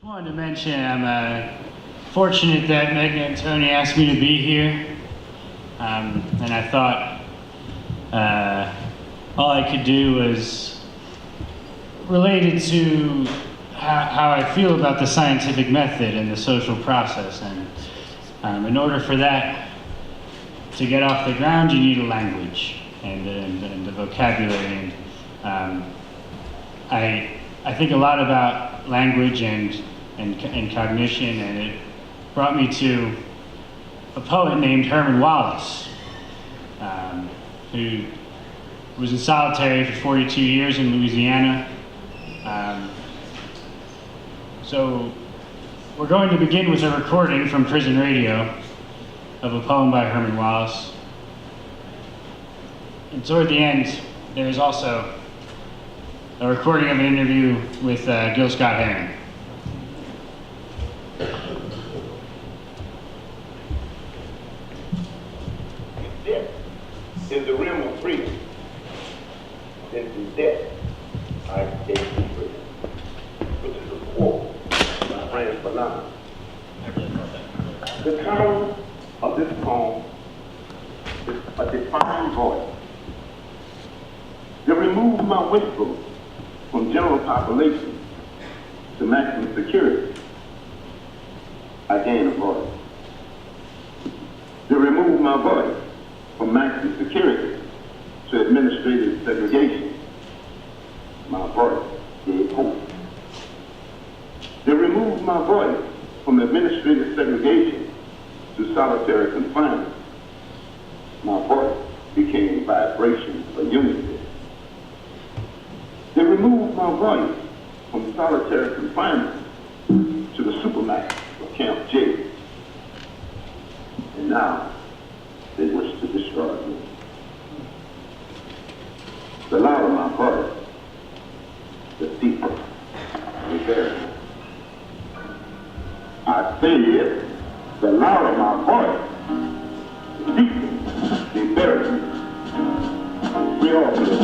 Wanted to mention I'm fortunate that Megan and Tony asked me to be here, and I thought all I could do was related to how I feel about the scientific method and the social process, and in order for that to get off the ground, you need a language and the vocabulary, and I think a lot about language and cognition, and it brought me to a poet named Herman Wallace, who was in solitary for 42 years in Louisiana. So we're going to begin with a recording from prison radio of a poem by Herman Wallace. And toward the end, there is also a recording of an interview with Gil Scott-Heron. Death is the realm of freedom. This is death. I take you free. Which is a quote by Franz Fanon. The title of this poem is A Defined Voice. To remove my whisper from general population to maximum security, I gain a voice. To remove my voice from maximum security to administrative segregation, my voice gave hope. To remove my voice from administrative segregation to solitary confinement, my voice became vibration for unity. To remove my voice from solitary confinement to the supermax of Camp J. And now they wish to destroy me. The louder my voice, the deeper they bury me. I said, the louder my voice, the deeper they bury me. We all feel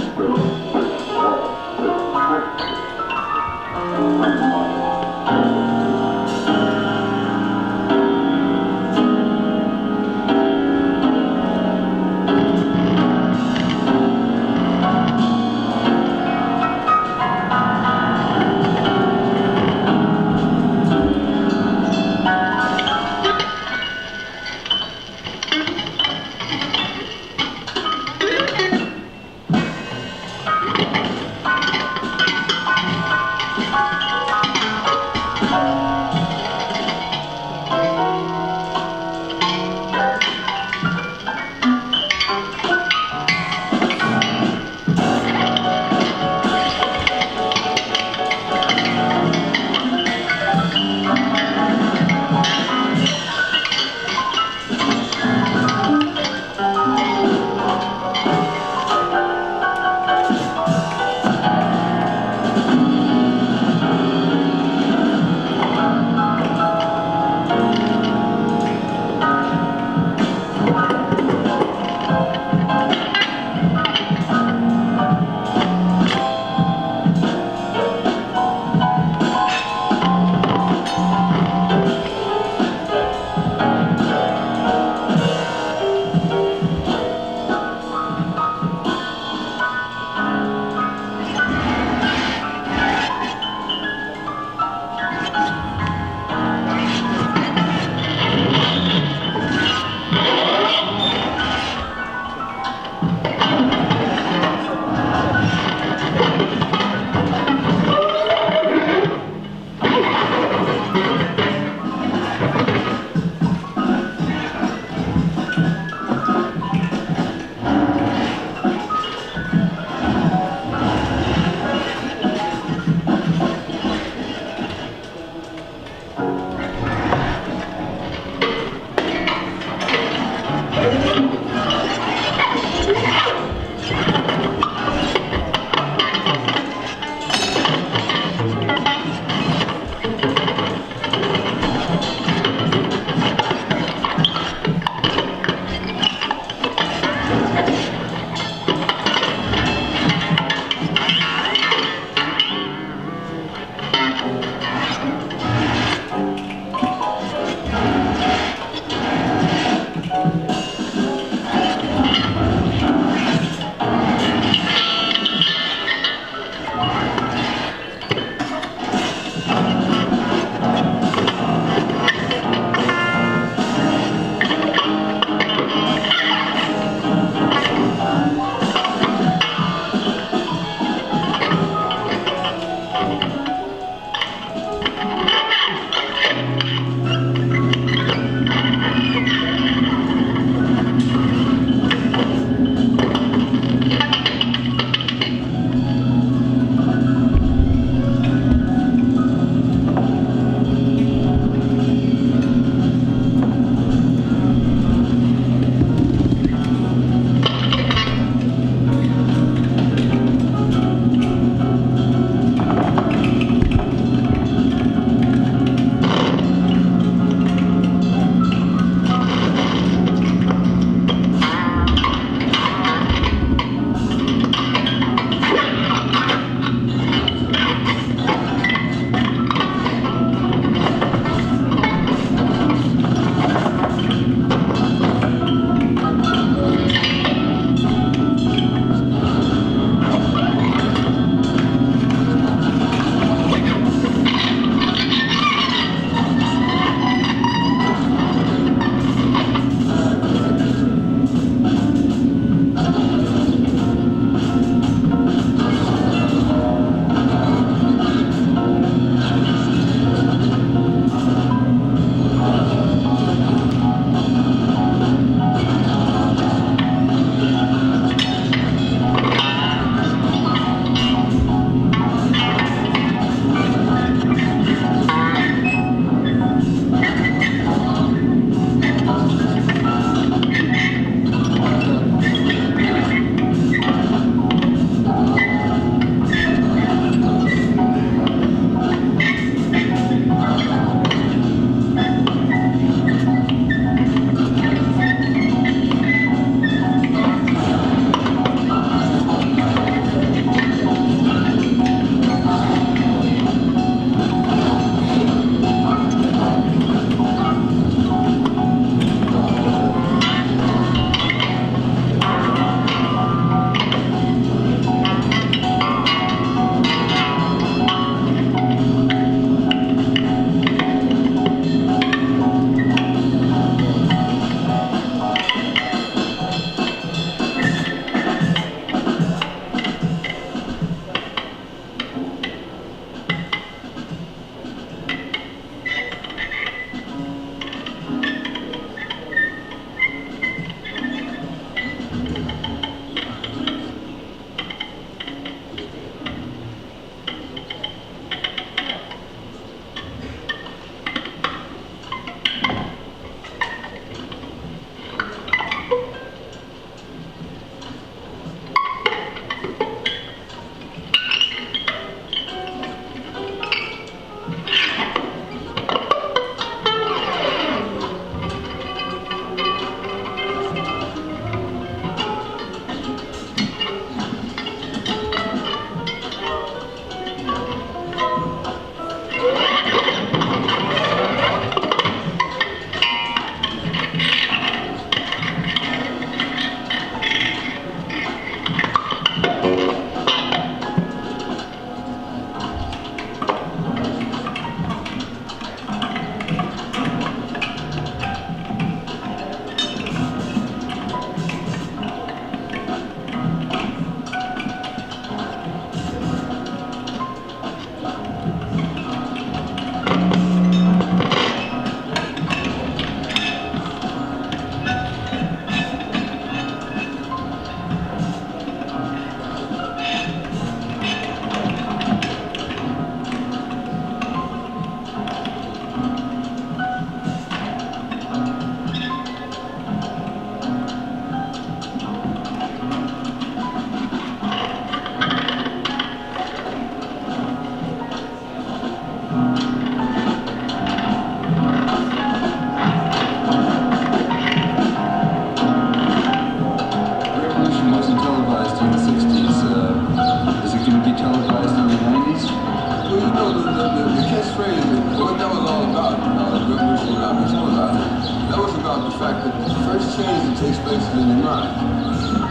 fact that the first change that takes place is in your mind.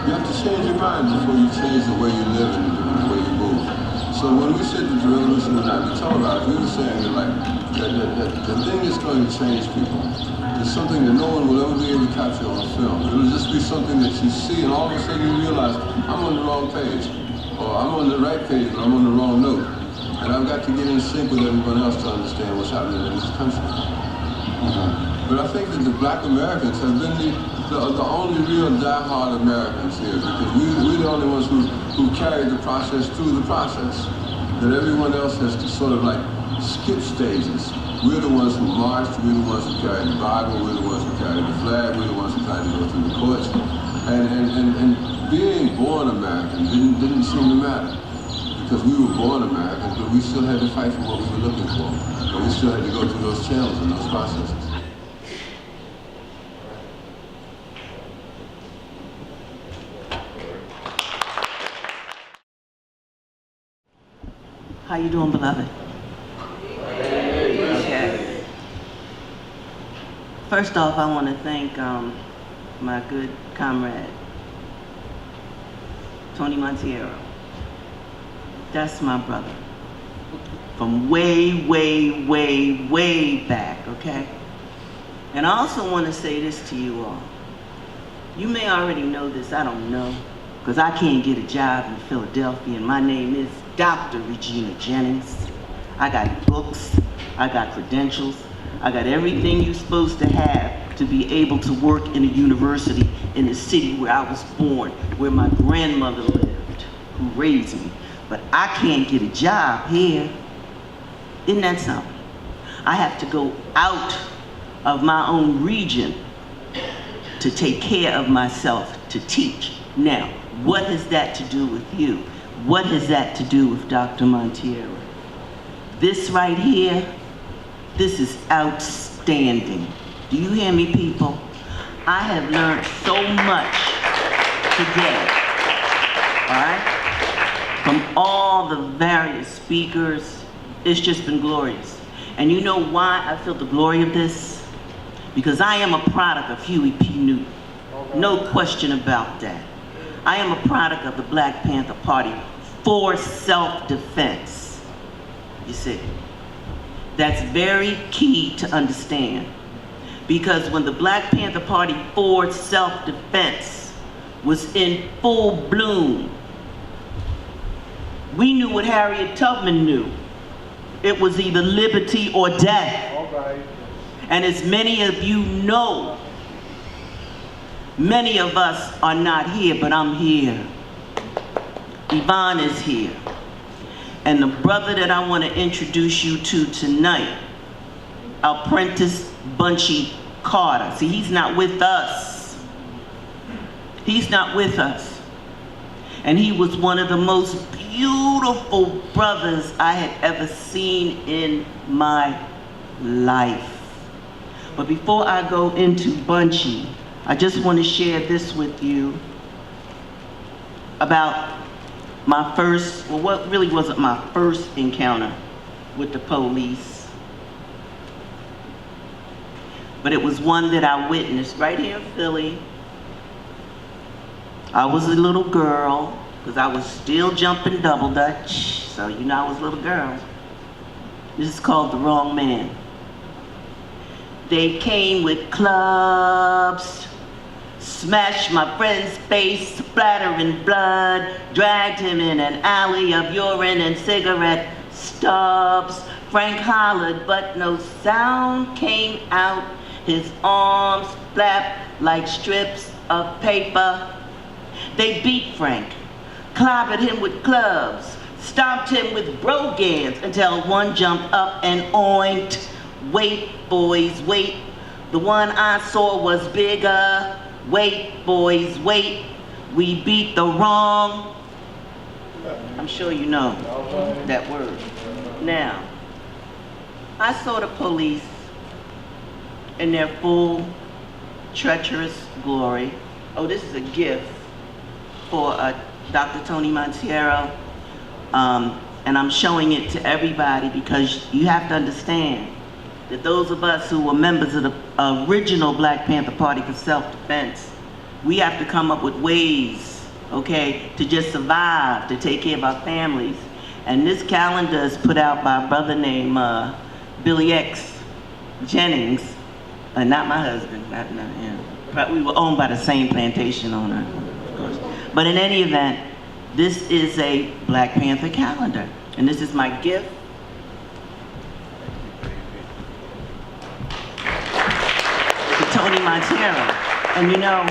You have to change your mind before you change the way you live and the way you move. So when we said that the revolution would not be televised, we were saying that, like, that the thing that's going to change people is something that no one will ever be able to capture on film. It'll just be something that you see, and all of a sudden you realize, I'm on the wrong page, or I'm on the right page, but I'm on the wrong note. And I've got to get in sync with everyone else to understand what's happening in this country. But I think that the black Americans have been the only real die-hard Americans here, because we're the only ones who carried the process through the process. That everyone else has to sort of like skip stages. We're the ones who marched, we're the ones who carried the Bible, we're the ones who carried the flag, we're the ones who tried to go through the courts. And being born American didn't seem to matter. Because we were born Americans, but we still had to fight for what we were looking for. And we still had to go through those channels and those processes. How you doing, beloved? Okay. First off, I want to thank my good comrade, Tony Monteiro. That's my brother. From way, way, way, way back, okay? And I also want to say this to you all. You may already know this, I don't know, because I can't get a job in Philadelphia, and my name is Dr. Regina Jennings. I got books, I got credentials, I got everything you're supposed to have to be able to work in a university in the city where I was born, where my grandmother lived, who raised me. But I can't get a job here. Isn't that something? I have to go out of my own region to take care of myself, to teach. Now, what has that to do with you? What has that to do with Dr. Monteiro? This right here, this is outstanding. Do you hear me, people? I have learned so much today, all right? From all the various speakers, it's just been glorious. And you know why I feel the glory of this? Because I am a product of Huey P. Newton. No question about that. I am a product of the Black Panther Party for self-defense. You see, that's very key to understand. Because when the Black Panther Party for self-defense was in full bloom, we knew what Harriet Tubman knew. It was either liberty or death. All right. And as many of you know, many of us are not here, but I'm here. Yvonne is here. And the brother that I want to introduce you to tonight, Apprentice Bunchy Carter. See, he's not with us. He's not with us. And he was one of the most beautiful brothers I had ever seen in my life. But before I go into Bunchy, I just want to share this with you about my first, well, what really wasn't my first encounter with the police, but it was one that I witnessed right here in Philly. I was a little girl, because I was still jumping double dutch, so you know I was a little girl. This is called The Wrong Man. They came with clubs, smashed my friend's face, splattering blood, dragged him in an alley of urine and cigarette stubs. Frank hollered, but no sound came out. His arms flapped like strips of paper. They beat Frank, clobbered him with clubs, stomped him with brogans until one jumped up and oinked. Wait, boys, wait. The one I saw was bigger. Wait, boys, wait. We beat the wrong. I'm sure you know that word. Now, I saw the police in their full, treacherous glory. Oh, this is a gift for Dr. Tony Monteiro. And I'm showing it to everybody because you have to understand, that those of us who were members of the original Black Panther Party for self-defense, we have to come up with ways, okay, to just survive, to take care of our families. And this calendar is put out by a brother named Billy X Jennings, not my husband, we were owned by the same plantation owner, of course. But in any event, this is a Black Panther calendar, and this is my gift to Tony Montero. And you know,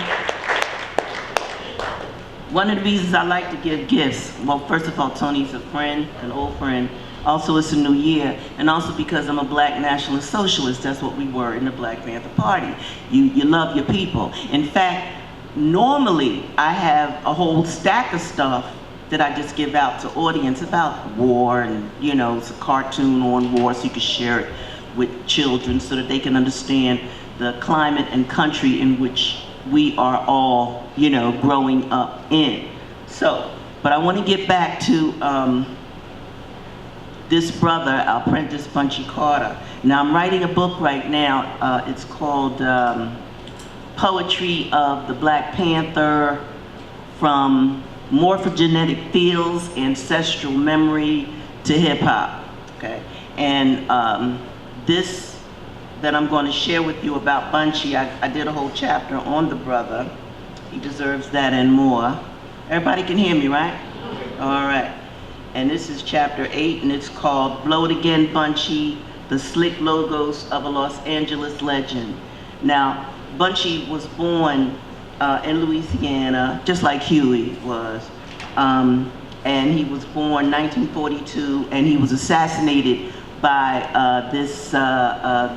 one of the reasons I like to give gifts, well, first of all, Tony's a friend, an old friend. Also, it's a new year, and also because I'm a Black nationalist socialist. That's what we were in the Black Panther Party. You love your people. In fact, normally I have a whole stack of stuff that I just give out to audience about war, and you know, it's a cartoon on war, so you can share it with children so that they can understand the climate and country in which we are all, you know, growing up in. So, but I want to get back to this brother, Apprentice Bunchy Carter. Now I'm writing a book right now. It's called Poetry of the Black Panther, from Morphogenetic Fields, Ancestral Memory to Hip Hop. Okay, and this that I'm going to share with you about Bunchy, I did a whole chapter on the brother. He deserves that and more. Everybody can hear me, right? All right. And this is chapter 8, and it's called Blow It Again, Bunchy, the Slick Logos of a Los Angeles Legend. Now, Bunchy was born in Louisiana, just like Huey was. And he was born 1942, and he was assassinated by this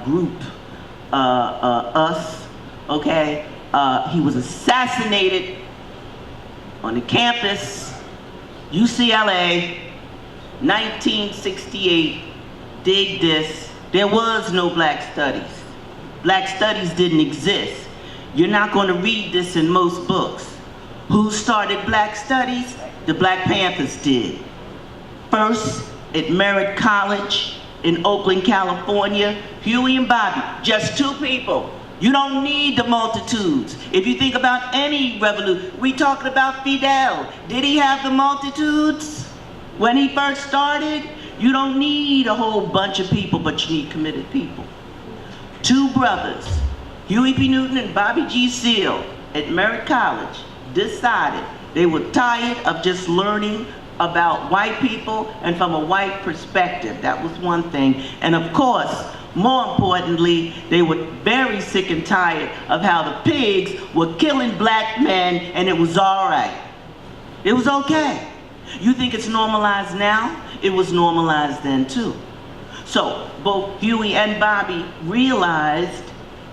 group, us, okay? He was assassinated on the campus, UCLA, 1968, dig this, there was no Black Studies. Black Studies didn't exist. You're not going to read this in most books. Who started Black Studies? The Black Panthers did. First, at Merritt College in Oakland, California, Huey and Bobby, just two people. You don't need the multitudes. If you think about any revolution, we talking about Fidel. Did he have the multitudes when he first started? You don't need a whole bunch of people, but you need committed people. Two brothers, Huey P. Newton and Bobby G. Seale, at Merritt College, decided they were tired of just learning about white people and from a white perspective. That was one thing. And of course, more importantly, they were very sick and tired of how the pigs were killing Black men, and it was all right. It was okay. You think it's normalized now? It was normalized then too. So both Huey and Bobby realized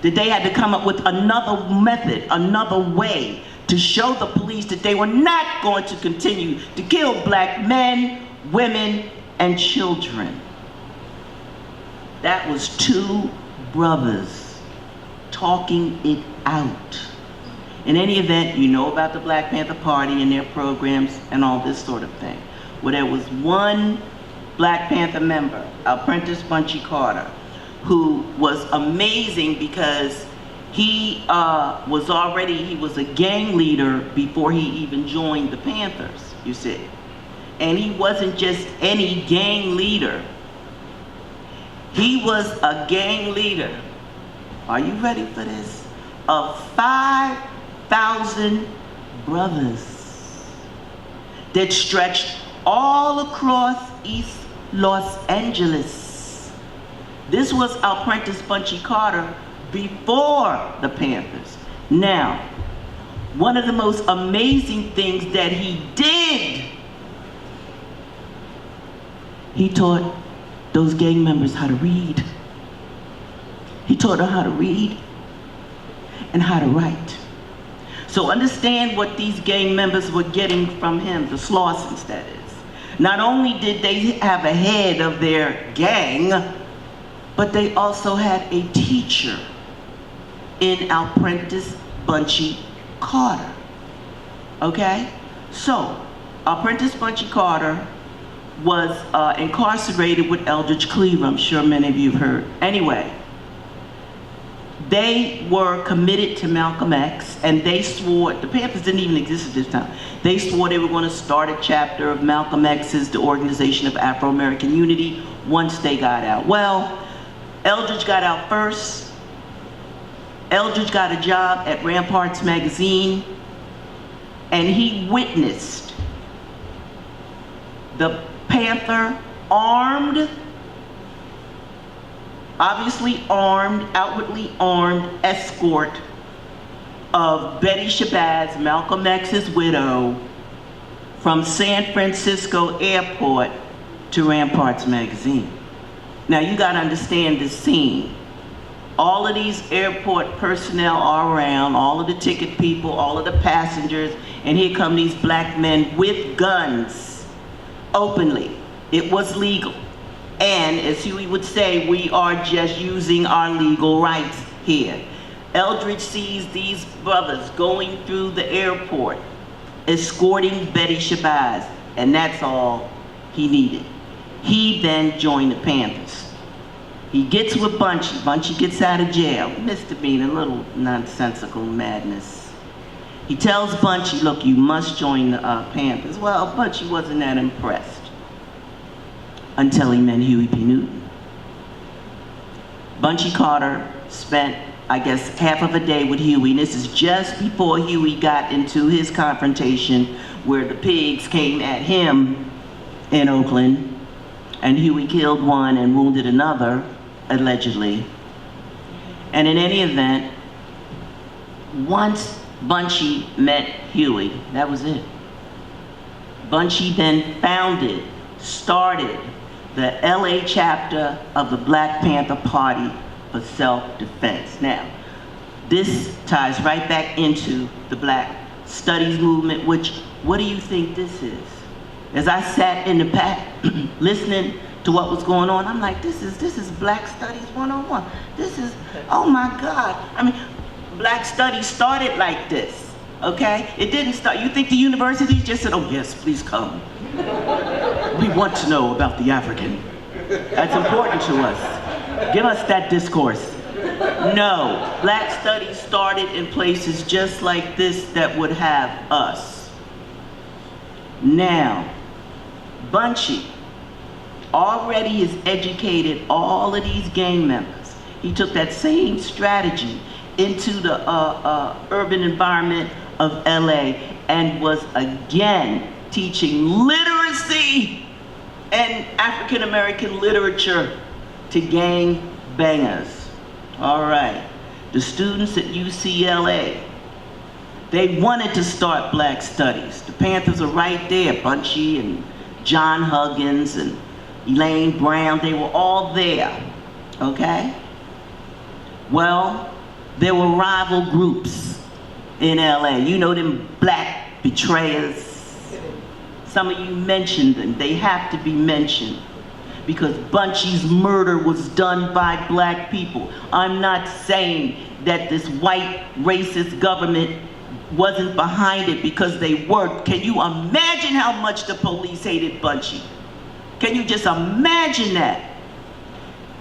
that they had to come up with another method, another way to show the police that they were not going to continue to kill Black men, women, and children. That was two brothers talking it out. In any event, you know about the Black Panther Party and their programs and all this sort of thing. Well, there was one Black Panther member, Apprentice Bunchy Carter, who was amazing because he was a gang leader before he even joined the Panthers, you see. And he wasn't just any gang leader. He was a gang leader, are you ready for this? Of 5,000 brothers that stretched all across East Los Angeles. This was Apprentice Bunchy Carter before the Panthers. Now, one of the most amazing things that he did, he taught those gang members how to read. He taught them how to read and how to write. So understand what these gang members were getting from him, the Slausons, that is. Not only did they have a head of their gang, but they also had a teacher in Apprentice Bunchy Carter. Okay? So, Apprentice Bunchy Carter was incarcerated with Eldridge Cleaver. I'm sure many of you have heard. Anyway, they were committed to Malcolm X, and they swore, the Panthers didn't even exist at this time, they swore they were going to start a chapter of Malcolm X's, the Organization of Afro-American Unity, once they got out. Well, Eldridge got out first. Eldridge got a job at Ramparts magazine, and he witnessed the Panther armed, obviously armed, outwardly armed escort of Betty Shabazz, Malcolm X's widow, from San Francisco Airport to Ramparts magazine. Now you gotta understand this scene. All of these airport personnel are around, all of the ticket people, all of the passengers, and here come these black men with guns, openly. It was legal. And as Huey would say, we are just using our legal rights here. Eldridge sees these brothers going through the airport, escorting Betty Shabazz, and that's all he needed. He then joined the Panthers. He gets with Bunchy. Bunchy gets out of jail. Misdemeanor, a little nonsensical madness. He tells Bunchy, look, you must join the Panthers. Well, Bunchy wasn't that impressed until he met Huey P. Newton. Bunchy Carter spent, I guess, half of a day with Huey, and this is just before Huey got into his confrontation where the pigs came at him in Oakland, and Huey killed one and wounded another, allegedly. And in any event, once Bunchy met Huey, that was it. Bunchy then started the LA chapter of the Black Panther Party for self-defense. Now, this ties right back into the Black Studies movement, which, what do you think this is? As I sat in the back listening to what was going on, I'm like, this is Black Studies 101. This is, oh my God. I mean, Black Studies started like this, okay? It didn't start, you think the universities just said, oh yes, please come. We want to know about the African. That's important to us. Give us that discourse. No, Black Studies started in places just like this that would have us. Now, Bunchy already has educated all of these gang members. He took that same strategy into the urban environment of LA and was again teaching literacy and African American literature to gang bangers. All right, the students at UCLA, they wanted to start Black Studies. The Panthers are right there, Bunchy and John Huggins and Elaine Brown, they were all there, okay? Well, there were rival groups in LA. You know them black betrayers. Some of you mentioned them. They have to be mentioned because Bunchy's murder was done by black people. I'm not saying that this white racist government wasn't behind it, because they were. Can you imagine how much the police hated Bunchy? Can you just imagine that?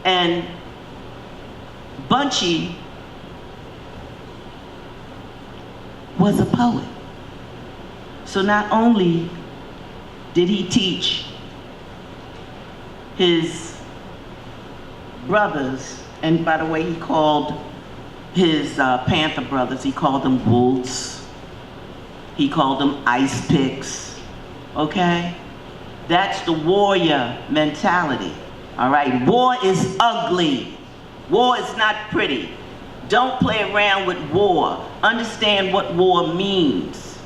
And Bunchy was a poet. So not only did he teach his brothers, and by the way, he called his Panther brothers, he called them wolves. He called them ice picks, okay? That's the warrior mentality, all right? War is ugly. War is not pretty. Don't play around with war. Understand what war means.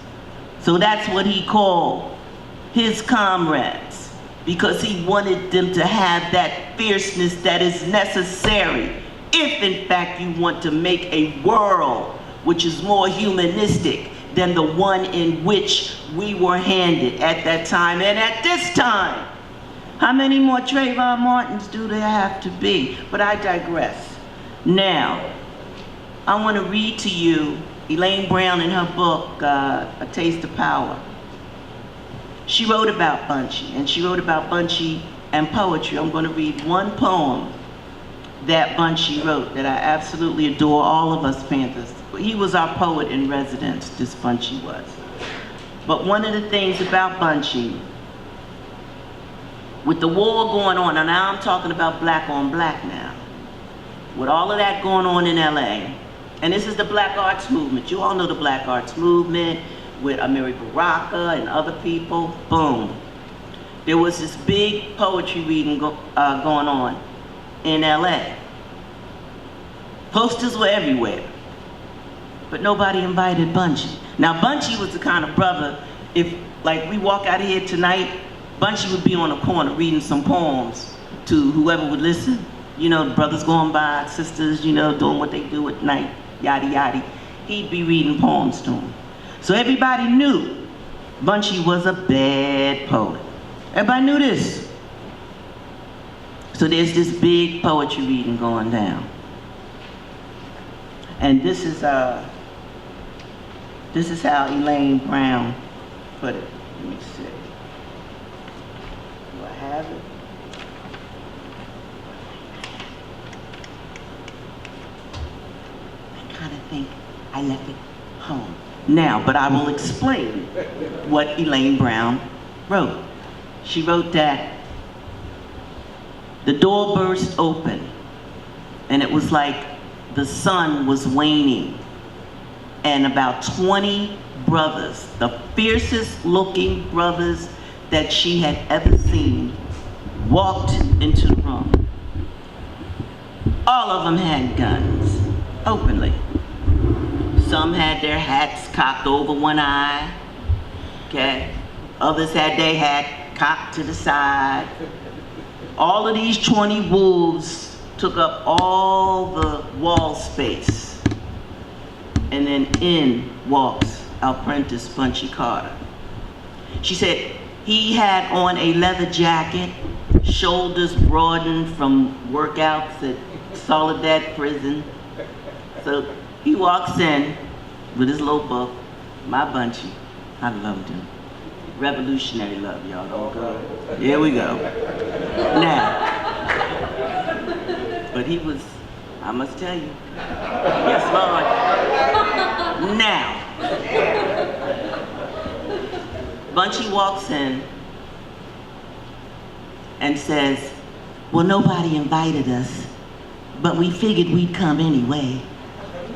So that's what he called his comrades, because he wanted them to have that fierceness that is necessary if in fact you want to make a world which is more humanistic than the one in which we were handed at that time and at this time. How many more Trayvon Martins do there have to be? But I digress. Now, I want to read to you Elaine Brown in her book, A Taste of Power. she wrote about Bunchy, and she wrote about Bunchy and poetry. I'm going to read one poem that Bunchy wrote that I absolutely adore, all of us Panthers. He was our poet in residence, this Bunchy was. But one of the things about Bunchy, with the war going on, and now I'm talking about black on black now, with all of that going on in LA, and this is the Black Arts Movement. You all know the Black Arts Movement with Amiri Baraka and other people, boom. There was this big poetry reading going on in LA. Posters were everywhere, but nobody invited Bunchy. Now Bunchy was the kind of brother, if like we walk out of here tonight, Bunchy would be on a corner reading some poems to whoever would listen. You know, the brothers going by, sisters, you know, doing what they do at night, yada yada. He'd be reading poems to them. So everybody knew Bunchy was a bad poet. Everybody knew this. So there's this big poetry reading going down. And this is how Elaine Brown put it. Let me see. Do I have it? I kind of think I left it home. Now, but I will explain what Elaine Brown wrote. She wrote that the door burst open, and it was like the sun was waning, and about 20 brothers, the fiercest looking brothers that she had ever seen, walked into the room. All of them had guns, openly. Some had their hats cocked over one eye, okay? Others had their hat cocked to the side. All of these 20 wolves took up all the wall space. And then in walks our apprentice, Bunchy Carter. She said he had on a leather jacket, shoulders broadened from workouts at Soledad Prison. So he walks in with his little book, My Bunchy. I loved him. Revolutionary love, y'all. Don't go. Here we go. Now, but he was, I must tell you. Yes, Lord. Now, Bunchy walks in and says, well, nobody invited us, but we figured we'd come anyway.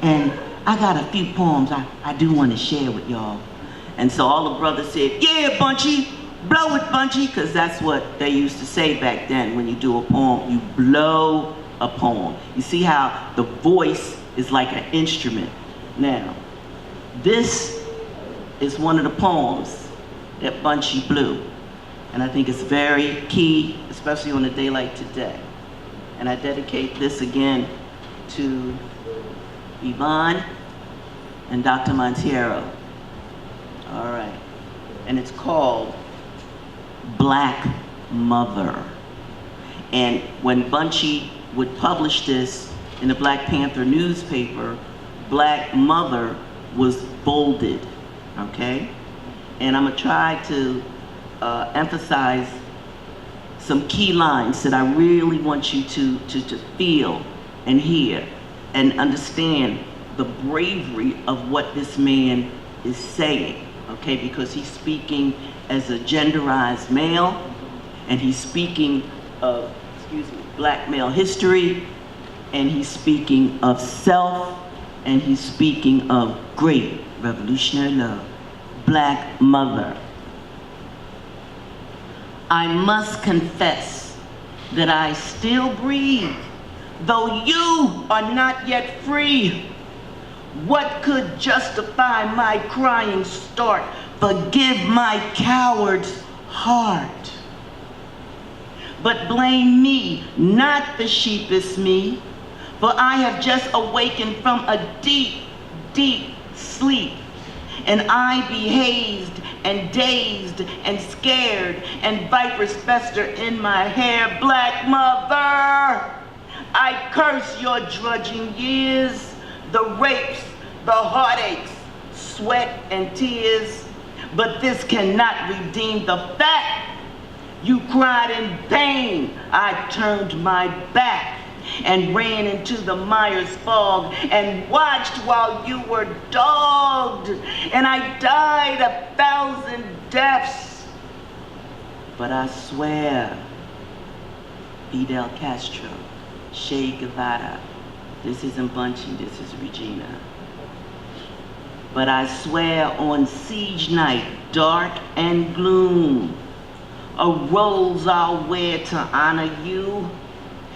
And I got a few poems I do want to share with y'all. And so all the brothers said, yeah, Bunchy, blow it, Bunchy, because that's what they used to say back then. When you do a poem, you blow a poem. You see how the voice is like an instrument. Now, this is one of the poems that Bunchy blew. And I think it's very key, especially on a day like today. And I dedicate this again to Yvonne and Dr. Monteiro. All right. And it's called Black Mother. And when Bunchy would publish this in the Black Panther newspaper, Black Mother was bolded, okay? And I'm gonna try to emphasize some key lines that I really want you to feel and hear and understand the bravery of what this man is saying, okay? Because he's speaking as a genderized male, and he's speaking of, Black male history, and he's speaking of self, and he's speaking of great revolutionary love. Black Mother. I must confess that I still breathe, though you are not yet free. What could justify my crying start? Forgive my coward's heart. But blame me, not the sheepish me, for I have just awakened from a deep, deep sleep. And I be hazed and dazed and scared, and vipers fester in my hair. Black Mother, I curse your drudging years, the rapes, the heartaches, sweat and tears. but this cannot redeem the fact. You cried in vain. I turned my back and ran into the mire's fog and watched while you were dogged, and I died 1,000 deaths. But I swear, Fidel Castro, Che Guevara, this isn't Bunchy, this is Regina. But I swear on siege night, dark and gloom, a rose I'll wear to honor you.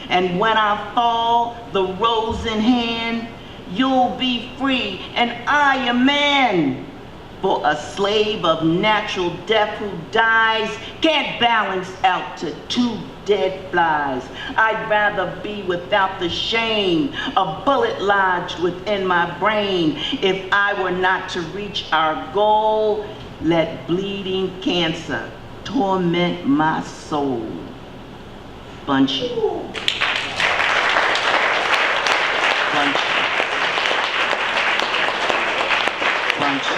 And when I fall, the rose in hand, you'll be free, and I a man. For a slave of natural death who dies can't balance out to 2 dead flies. I'd rather be without the shame, a bullet lodged within my brain. If I were not to reach our goal, let bleeding cancer torment my soul. Bunchy. Bunchy. Bunchy.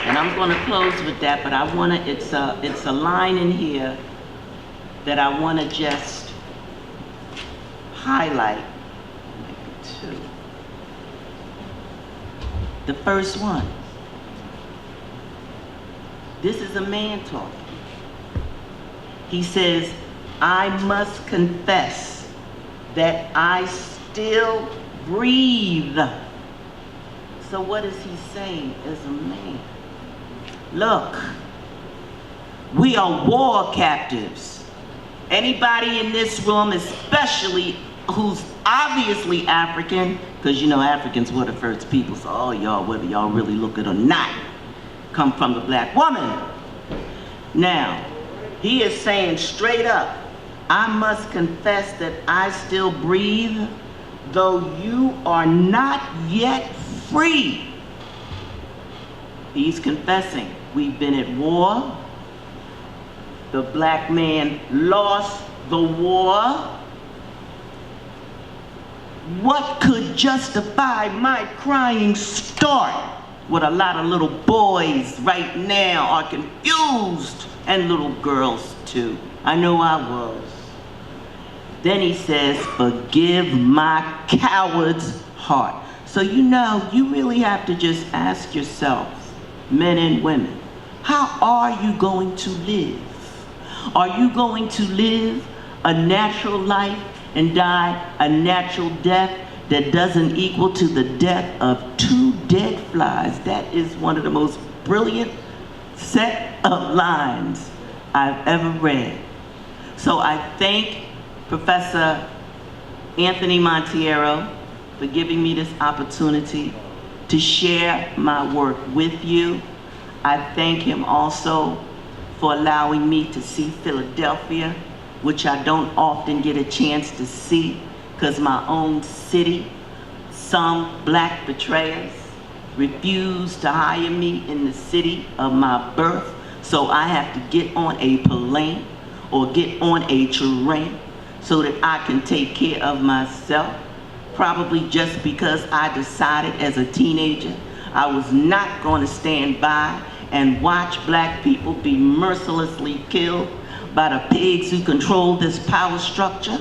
And I'm going to close with that, but I want to, it's a line in here that I want to just highlight. Maybe 2. The first one. This is a man talking. He says, I must confess that I still breathe. So what is he saying as a man? Look, we are war captives. Anybody in this room, especially who's obviously African, because you know Africans were the first people, so all y'all, whether y'all really look it or not, come from the black woman. Now, he is saying straight up, I must confess that I still breathe, though you are not yet free. He's confessing. We've been at war. The black man lost the war. What could justify my crying start? What a lot of little boys right now are confused, and little girls too. I know I was. Then he says, forgive my coward's heart. So you know, you really have to just ask yourself, men and women, how are you going to live? Are you going to live a natural life and die a natural death that doesn't equal to the death of 2 dead flies? That is one of the most brilliant set of lines I've ever read. So I thank Professor Anthony Monteiro for giving me this opportunity to share my work with you. I thank him also for allowing me to see Philadelphia, which I don't often get a chance to see, because my own city, some black betrayers refused to hire me in the city of my birth, so I have to get on a plane or get on a train so that I can take care of myself, probably just because I decided as a teenager I was not going to stand by and watch black people be mercilessly killed by the pigs who control this power structure,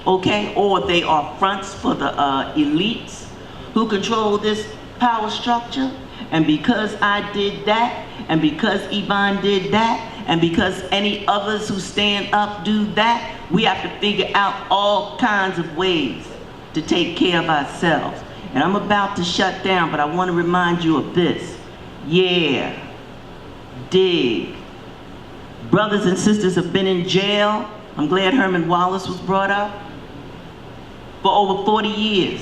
okay? Or they are fronts for the elites who control this power structure. And because I did that, and because Yvonne did that, and because any others who stand up do that, we have to figure out all kinds of ways to take care of ourselves. And I'm about to shut down, but I want to remind you of this. Yeah, dig. Brothers and sisters have been in jail. I'm glad Herman Wallace was brought up. For over 40 years.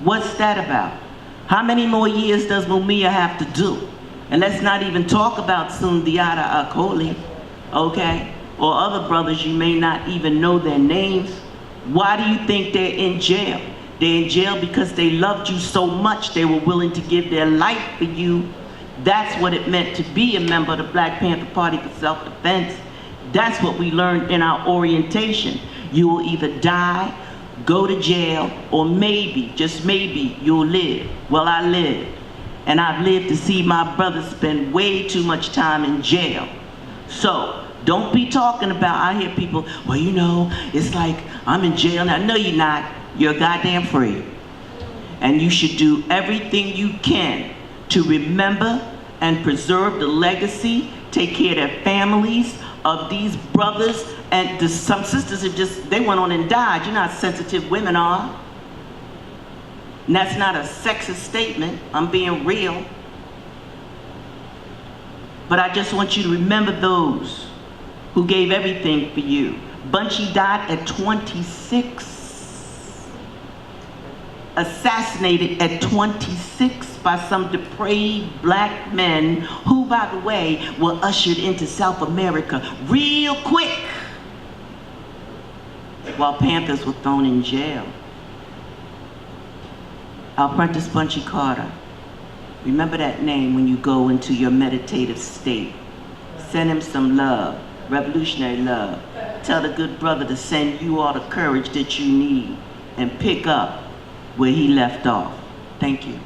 What's that about? How many more years does Mumia have to do? And let's not even talk about Sundiata Acoli, okay? Or other brothers, you may not even know their names. Why do you think they're in jail? They're in jail because they loved you so much they were willing to give their life for you. That's what it meant to be a member of the Black Panther Party for self-defense. That's what we learned in our orientation. You will either die, go to jail, or maybe, just maybe, you'll live. Well, I lived. And I've lived to see my brother spend way too much time in jail. So, don't be talking about, I hear people, well, you know, it's like I'm in jail now. No, you're not. You're goddamn free. And you should do everything you can to remember and preserve the legacy, take care of their families, of these brothers, and some sisters have just, they went on and died. You know how sensitive women are. And that's not a sexist statement. I'm being real. But I just want you to remember those who gave everything for you. Bunchy died at 26. Assassinated at 26 by some depraved black men who, by the way, were ushered into South America real quick while Panthers were thrown in jail. Our apprentice Bunchy Carter, remember that name when you go into your meditative state. Send him some love, revolutionary love. Tell the good brother to send you all the courage that you need and pick up where he left off. Thank you.